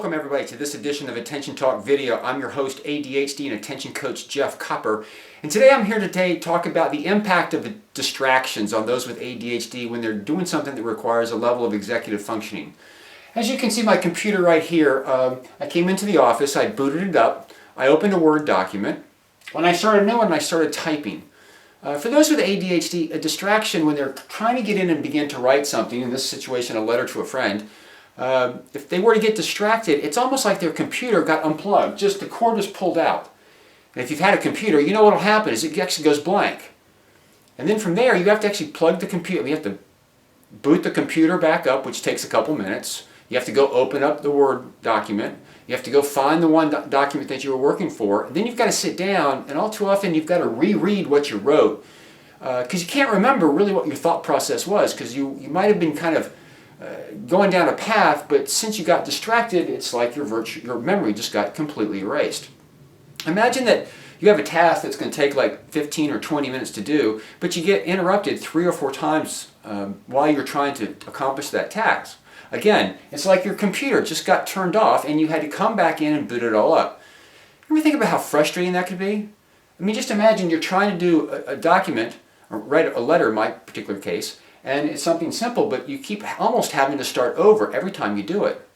Welcome everybody to this edition of Attention Talk Video. I'm your host, ADHD and Attention Coach Jeff Copper. And today I'm here to talk about the impact of distractions on those with ADHD when they're doing something that requires a level of executive functioning. As you can see my computer right here, I came into the office, I booted it up, I opened a Word document. When I started a new one, I started typing. For those with ADHD, a distraction when they're trying to get in and begin to write something, in this situation a letter to a friend, if they were to get distracted, it's almost like their computer got unplugged, just the cord was pulled out. And if you've had a computer, you know what will happen is it actually goes blank. And then from there, you have to actually plug the computer, you have to boot the computer back up, which takes a couple minutes. You have to go open up the Word document. You have to go find the one document that you were working for. And then you've got to sit down, and all too often you've got to reread what you wrote. Because you can't remember really what your thought process was, because you might have been kind of going down a path, but since you got distracted, it's like your memory just got completely erased. Imagine that you have a task that's going to take like 15 or 20 minutes to do, but you get interrupted 3 or 4 times while you're trying to accomplish that task. Again, it's like your computer just got turned off and you had to come back in and boot it all up. Ever think about how frustrating that could be? I mean, just imagine you're trying to do a document, or write a letter in my particular case, and it's something simple, but you keep almost having to start over every time you do it.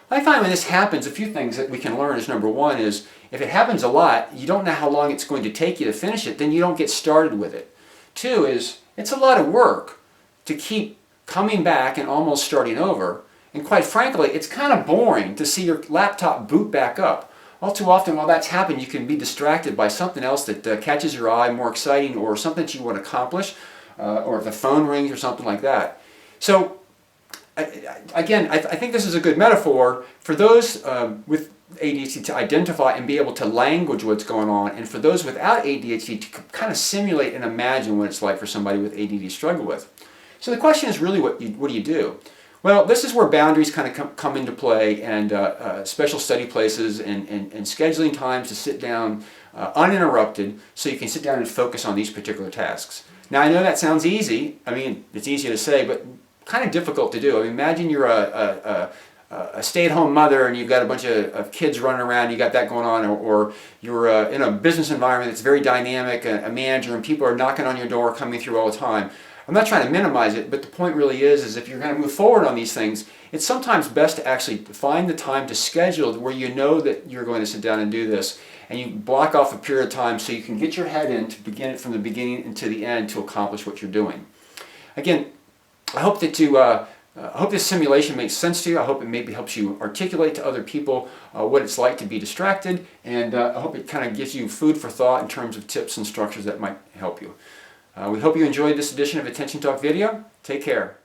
I find when this happens, a few things that we can learn is, number one is, if it happens a lot, you don't know how long it's going to take you to finish it, then you don't get started with it. 2 is, it's a lot of work to keep coming back and almost starting over. And quite frankly, it's kind of boring to see your laptop boot back up. All too often while that's happening, you can be distracted by something else that catches your eye, more exciting, or something that you want to accomplish. Or if the phone rings or something like that. So, again, I think this is a good metaphor for those with ADHD to identify and be able to language what's going on, and for those without ADHD to kind of simulate and imagine what it's like for somebody with ADD struggle with. So the question is really, what do you do? Well, this is where boundaries kind of come into play, and special study places and scheduling times to sit down uninterrupted so you can sit down and focus on these particular tasks. Now, I know that sounds easy. I mean, it's easy to say, but kind of difficult to do. I mean, imagine you're a stay-at-home mother and you've got a bunch of kids running around, you got that going on, or you're in a business environment that's very dynamic, a manager, and people are knocking on your door, coming through all the time. I'm not trying to minimize it, but the point really is if you're going to move forward on these things, it's sometimes best to actually find the time to schedule where you know that you're going to sit down and do this, and you block off a period of time so you can get your head in to begin it from the beginning and to the end to accomplish what you're doing. Again, I hope that I hope this simulation makes sense to you. I hope it maybe helps you articulate to other people what it's like to be distracted, and I hope it kind of gives you food for thought in terms of tips and structures that might help you. We hope you enjoyed this edition of Attention Talk Video. Take care.